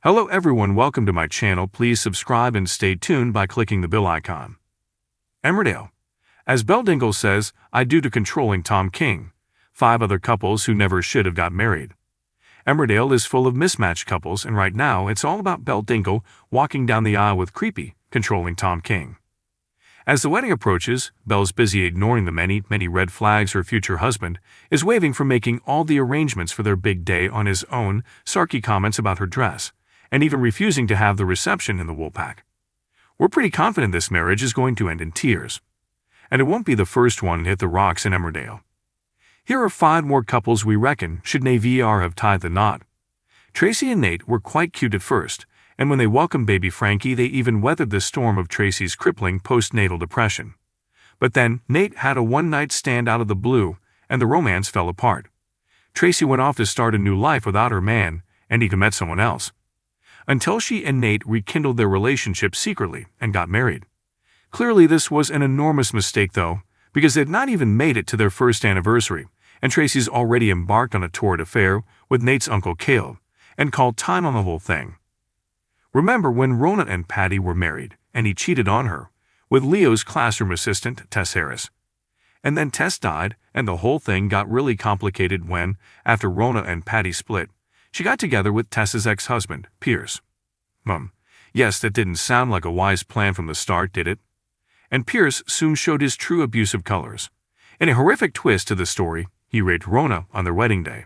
Hello everyone, welcome to my channel. Please subscribe and stay tuned by clicking the bell icon. Emmerdale. As Belle Dingle says, I do to controlling Tom King. 5 other couples who never should have got married. Emmerdale is full of mismatched couples, and right now it's all about Belle Dingle walking down the aisle with creepy, controlling Tom King. As the wedding approaches, Belle's busy ignoring the many red flags her future husband is waving for, making all the arrangements for their big day on his own, sarky comments about her dress, and even refusing to have the reception in the Woolpack. We're pretty confident this marriage is going to end in tears. And it won't be the first one to hit the rocks in Emmerdale. Here are 5 more couples we reckon should never have tied the knot. Tracy and Nate were quite cute at first, and when they welcomed baby Frankie they even weathered the storm of Tracy's crippling postnatal depression. But then Nate had a one-night stand out of the blue, and the romance fell apart. Tracy went off to start a new life without her man, and even met someone else. Until she and Nate rekindled their relationship secretly and got married. Clearly this was an enormous mistake though, because they'd not even made it to their first anniversary, and Tracy's already embarked on a torrid affair with Nate's uncle Caleb, and called time on the whole thing. Remember when Rona and Patty were married, and he cheated on her with Leo's classroom assistant, Tess Harris. And then Tess died, and the whole thing got really complicated when, after Rona and Patty split, she got together with Tess's ex-husband, Pierce. Yes, that didn't sound like a wise plan from the start, did it? And Pierce soon showed his true abusive colors. In a horrific twist to the story, he raped Rona on their wedding day.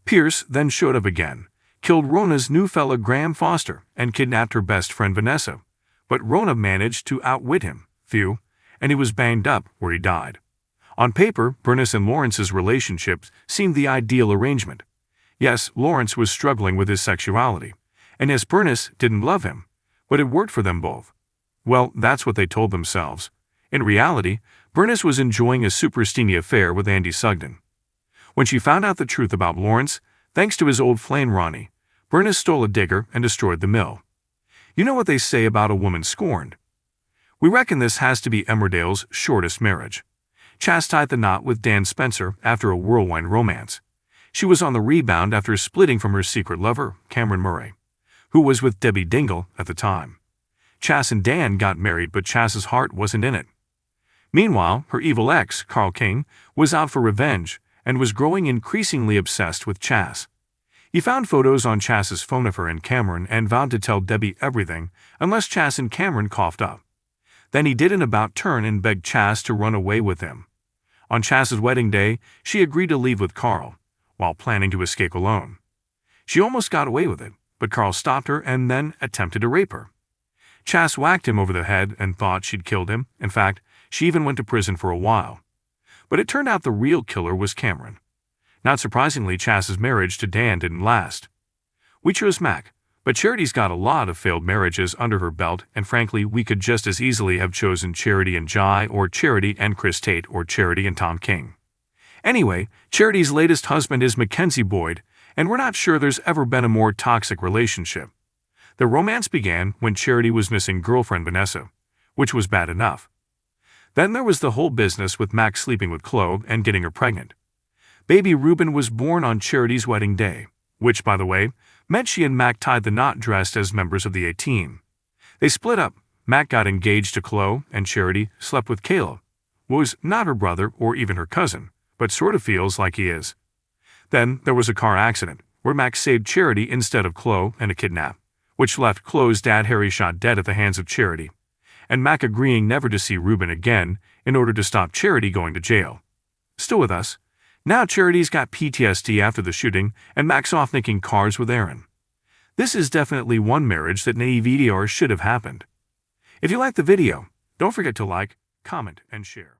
Pierce then showed up again, killed Rona's new fella Graham Foster, and kidnapped her best friend Vanessa. But Rona managed to outwit him, and he was banged up where he died. On paper, Bernice and Lawrence's relationship seemed the ideal arrangement. Yes, Lawrence was struggling with his sexuality, and yes, Bernice didn't love him, but it worked for them both. Well, that's what they told themselves. In reality, Bernice was enjoying a super steamy affair with Andy Sugden. When she found out the truth about Lawrence, thanks to his old flame Ronnie, Bernice stole a digger and destroyed the mill. You know what they say about a woman scorned? We reckon this has to be Emmerdale's shortest marriage. Chas tied the knot with Dan Spencer after a whirlwind romance. She was on the rebound after splitting from her secret lover, Cameron Murray, who was with Debbie Dingle at the time. Chas and Dan got married, but Chas's heart wasn't in it. Meanwhile, her evil ex, Carl King, was out for revenge and was growing increasingly obsessed with Chas. He found photos on Chas's phone of her and Cameron and vowed to tell Debbie everything unless Chas and Cameron coughed up. Then he did an about-turn and begged Chas to run away with him. On Chas's wedding day, she agreed to leave with Carl, while planning to escape alone. She almost got away with it, but Carl stopped her and then attempted to rape her. Chas whacked him over the head and thought she'd killed him. In fact, she even went to prison for a while. But it turned out the real killer was Cameron. Not surprisingly, Chas's marriage to Dan didn't last. We chose Mac, but Charity's got a lot of failed marriages under her belt, and frankly, we could just as easily have chosen Charity and Jai, or Charity and Chris Tate, or Charity and Tom King. Anyway, Charity's latest husband is Mackenzie Boyd, and we're not sure there's ever been a more toxic relationship. The romance began when Charity was missing girlfriend Vanessa, which was bad enough. Then there was the whole business with Mac sleeping with Chloe and getting her pregnant. Baby Reuben was born on Charity's wedding day, which, by the way, meant she and Mac tied the knot dressed as members of the A-Team. They split up. Mac got engaged to Chloe, and Charity slept with Caleb, who was not her brother or even her cousin, but sort of feels like he is. Then there was a car accident, where Mac saved Charity instead of Chloe, and a kidnap, which left Chloe's dad Harry shot dead at the hands of Charity, and Mac agreeing never to see Reuben again in order to stop Charity going to jail. Still with us. Now Charity's got PTSD after the shooting, and Mac's off nicking cars with Aaron. This is definitely one marriage that never should have happened. If you liked the video, don't forget to like, comment, and share.